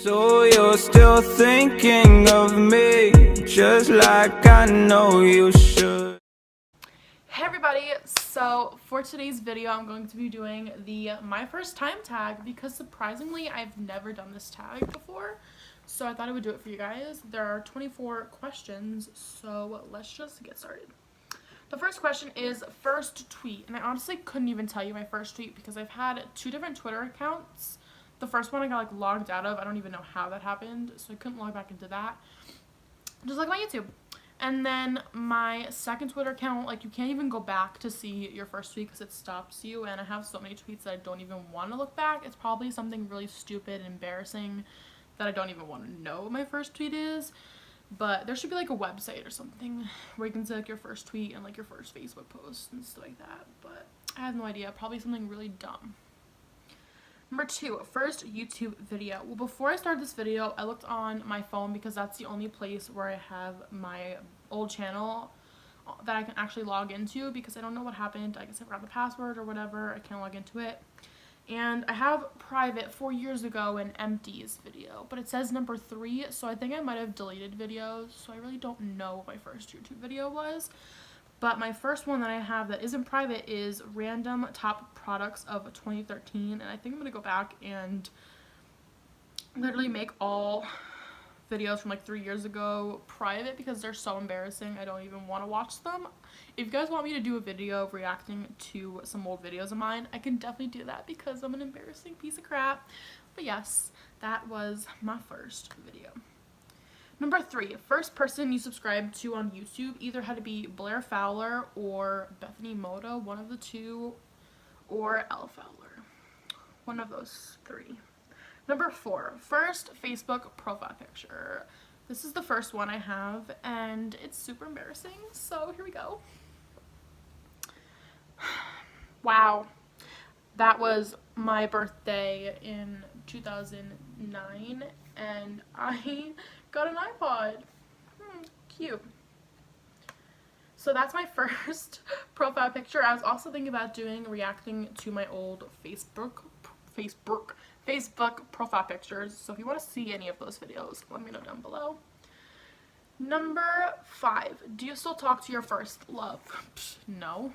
So you're still thinking of me, just like I know you should. Hey everybody, so for today's video I'm going to be doing the my first time tag because surprisingly I've never done this tag before, so I thought I would do it for you guys. There are 24 questions, so let's just get started. The first question is first tweet, and I honestly couldn't even tell you my first tweet because I've had 2 different Twitter accounts. The first one I got like logged out of. I don't even know how that happened, so I couldn't log back into that. Just like my YouTube. And then my second Twitter account, like you can't even go back to see your first tweet because it stops you, and I have so many tweets that I don't even want to look back. It's probably something really stupid and embarrassing that I don't even want to know what my first tweet is. But there should be like a website or something where you can see like your first tweet and like your first Facebook post and stuff like that. But I have no idea. Probably something really dumb. Number 2, first YouTube video. Well, before I started this video, I looked on my phone because that's the only place where I have my old channel that I can actually log into because I don't know what happened. I guess I forgot the password or whatever. I can't log into it. And I have private 4 years ago an empties video, but it says number 3, so I think I might have deleted videos, so I really don't know what my first YouTube video was. But my first one that I have that isn't private is random top products of 2013, and I think I'm going to go back and literally make all videos from like 3 years ago private because they're so embarrassing. I don't even want to watch them. If you guys want me to do a video reacting to some old videos of mine, I can definitely do that because I'm an embarrassing piece of crap. But yes, that was my first video. Number 3, first person you subscribed to on YouTube either had to be Blair Fowler or Bethany Moto, one of the two, or Elle Fowler. One of those 3. Number 4, first Facebook profile picture. This is the first one I have, and it's super embarrassing, so here we go. Wow. That was my birthday in 2009, and I got an iPod. Cute. So that's my first profile picture. I was also thinking about reacting to my old Facebook profile pictures. So if you want to see any of those videos, let me know down below. Number 5, do you still talk to your first love? No.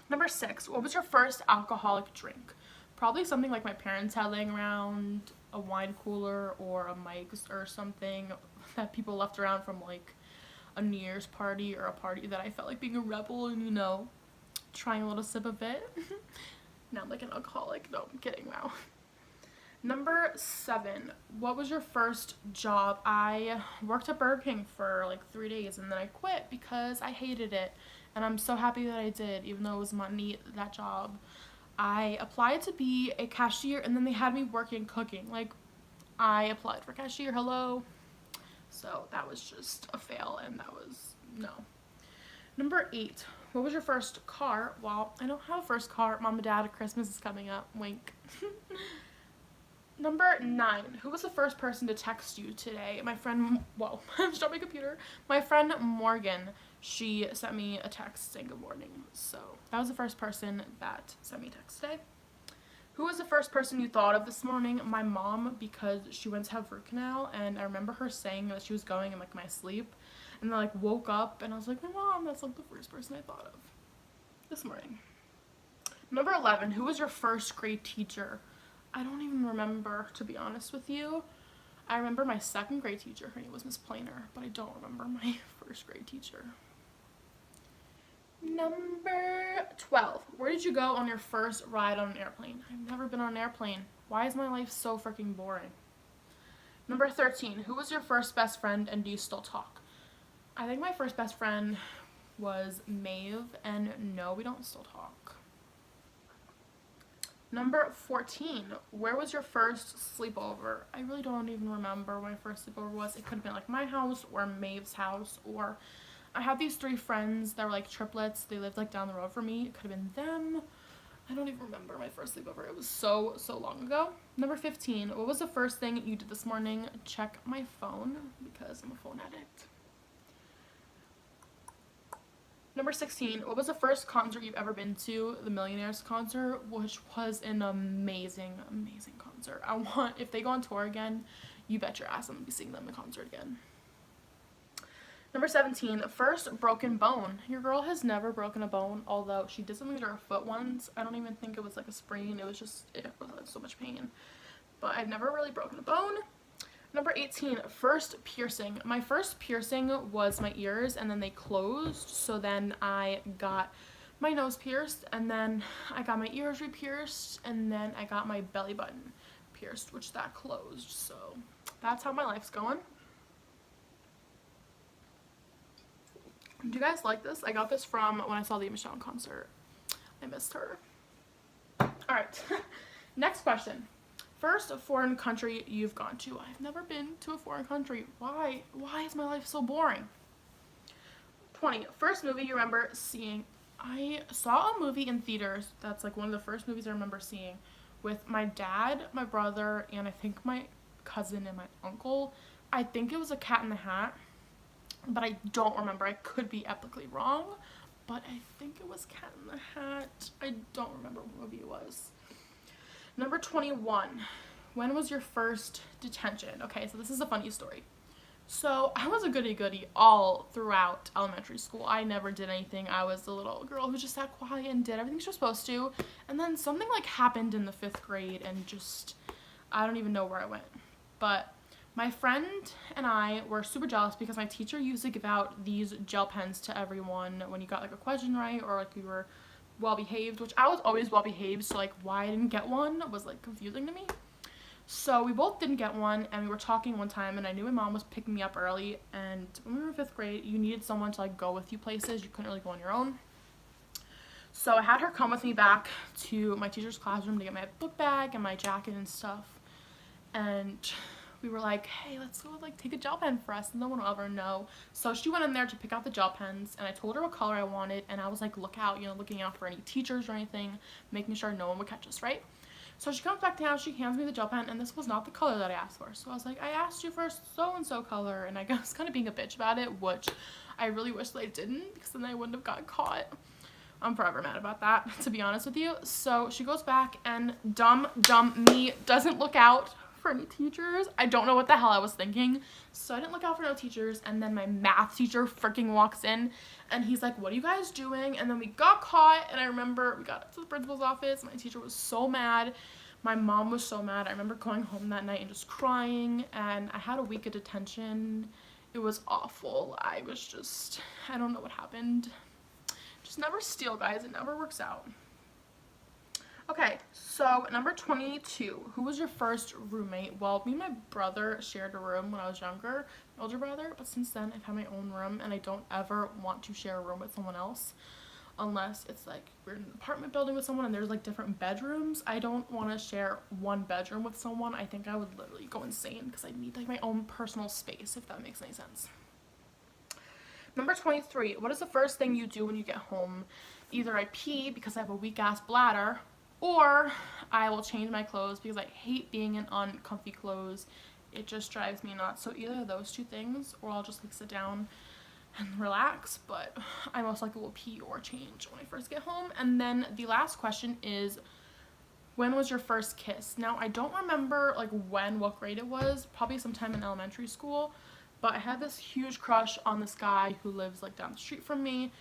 Number 6, what was your first alcoholic drink? Probably something like my parents had laying around, a wine cooler or a Mike's or something that people left around from like a New Year's party or a party that I felt like being a rebel and, you know, trying a little sip of it. Now I'm like an alcoholic. No, I'm kidding. Wow. Number 7, what was your first job? I worked at Burger King for like 3 days and then I quit because I hated it. And I'm so happy that I did, even though it was money, that job. I applied to be a cashier and then they had me working cooking. Like, I applied for cashier, hello. So that was just a fail, and that was no. Number 8, what was your first car? Well, I don't have a first car. Mom and Dad, Christmas is coming up. Wink. Number 9, who was the first person to text you today? My friend, whoa, I just dropped my computer. My friend Morgan, she sent me a text saying good morning. So that was the first person that sent me a text today. Who was the first person you thought of this morning? My mom, because she went to have root canal, and I remember her saying that she was going in like my sleep, and then like woke up, and I was like, my mom, that's like the first person I thought of this morning. Number 11, who was your first grade teacher? I don't even remember, to be honest with you. I remember my second grade teacher, her name was Miss Plainer, but I don't remember my first grade teacher. Number 12, where did you go on your first ride on an airplane? I've never been on an airplane. Why is my life so freaking boring? Number 13, who was your first best friend and do you still talk? I think my first best friend was Maeve, and no, we don't still talk. Number 14, where was your first sleepover? I really don't even remember when my first sleepover was. It could have been like my house or Maeve's house, or I had these 3 friends that were like triplets. They lived like down the road from me. It could have been them. I don't even remember my first sleepover. It was so long ago. Number 15, what was the first thing you did this morning? Check my phone because I'm a phone addict. Number 16, what was the first concert you've ever been to? The Millionaires concert, which was an amazing, amazing concert. If they go on tour again, you bet your ass I'm gonna be seeing them in concert again. Number 17, first broken bone. Your girl has never broken a bone, although she did something to her foot once. I don't even think it was like a sprain. It was so much pain. But I've never really broken a bone. Number 18, first piercing. My first piercing was my ears, and then they closed. So then I got my nose pierced, and then I got my ears re-pierced, and then I got my belly button pierced, which that closed. So that's how my life's going. Do you guys like this? I got this from when I saw the Michelle concert. I missed her. Alright, next question. First foreign country you've gone to. I've never been to a foreign country. Why? Why is my life so boring? 20. First movie you remember seeing. I saw a movie in theaters. That's like one of the first movies I remember seeing with my dad, my brother, and I think my cousin and my uncle. I think it was A Cat in the Hat. But I don't remember. I could be epically wrong, but I think it was Cat in the Hat. I don't remember what movie it was. Number 21. When was your first detention? Okay, so this is a funny story. So I was a goody-goody all throughout elementary school. I never did anything. I was the little girl who just sat quiet and did everything she was supposed to. And then something like happened in the 5th grade and just, I don't even know where I went. But my friend and I were super jealous because my teacher used to give out these gel pens to everyone when you got like a question right or like you were well behaved, which I was always well behaved, so like why I didn't get one was like confusing to me. So we both didn't get one, and we were talking one time, and I knew my mom was picking me up early, and when we were in 5th grade, you needed someone to like go with you places. You couldn't really go on your own. So I had her come with me back to my teacher's classroom to get my book bag and my jacket and stuff, and we were like, hey, let's go like take a gel pen for us and no one will ever know. So she went in there to pick out the gel pens, and I told her what color I wanted, and I was like, look out, you know, looking out for any teachers or anything, making sure no one would catch us, right? So she comes back down, she hands me the gel pen, and this was not the color that I asked for. So I was like, I asked you for so-and-so color, and I was kind of being a bitch about it, which I really wish that I didn't, because then I wouldn't have got caught. I'm forever mad about that, to be honest with you. So she goes back, and dumb me doesn't look out for any teachers. I don't know what the hell I was thinking. So I didn't look out for no teachers, and then my math teacher freaking walks in, and he's like, what are you guys doing? And then we got caught, and I remember we got up to the principal's office. My teacher was so mad. My mom was so mad. I remember going home that night and just crying, and I had a week of detention. It was awful. I don't know what happened. Just never steal, guys. It never works out. Okay, so number 22, who was your first roommate? Well, me and my brother shared a room when I was younger, my older brother, but since then I've had my own room, and I don't ever want to share a room with someone else unless it's like we're in an apartment building with someone and there's like different bedrooms. I don't want to share one bedroom with someone. I think I would literally go insane because I need like my own personal space, if that makes any sense. Number 23, what is the first thing you do when you get home? Either I pee because I have a weak ass bladder, or I will change my clothes because I hate being in uncomfy clothes. It just drives me nuts. So either of those two things, or I'll just like sit down and relax, but I most likely will pee or change when I first get home. And then the last question is, when was your first kiss? Now, I don't remember like what grade it was, probably sometime in elementary school, but I had this huge crush on this guy who lives like down the street from me.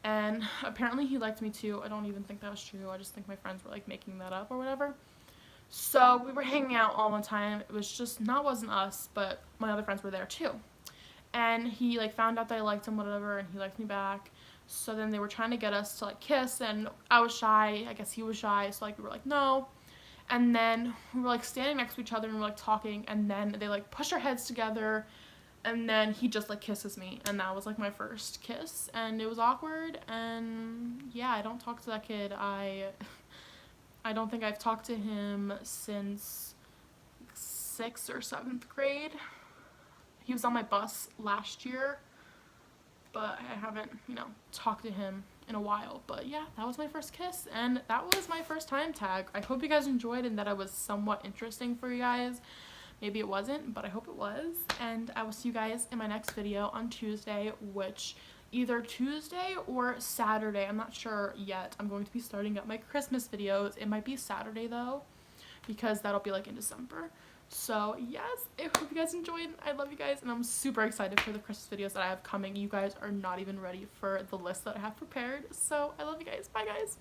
And apparently he liked me too. I don't even think that was true. I just think my friends were like making that up or whatever. So we were hanging out all one time. It was just, wasn't us, but my other friends were there too. And he like found out that I liked him, whatever, and he liked me back. So then they were trying to get us to like kiss, and I was shy. I guess he was shy. So like we were like, no. And then we were like standing next to each other and we were like talking, and then they like pushed our heads together. And then he just like kisses me, and that was like my first kiss, and it was awkward. And yeah, I don't talk to that kid. I don't think I've talked to him since 6th or 7th grade. He was on my bus last year, but I haven't, talked to him in a while. But yeah, that was my first kiss, and that was my first time tag. I hope you guys enjoyed and that it was somewhat interesting for you guys. Maybe it wasn't, but I hope it was. And I will see you guys in my next video on Tuesday, which either Tuesday or Saturday. I'm not sure yet. I'm going to be starting up my Christmas videos. It might be Saturday though, because that'll be like in December. So yes, I hope you guys enjoyed. I love you guys, and I'm super excited for the Christmas videos that I have coming. You guys are not even ready for the list that I have prepared. So I love you guys. Bye guys.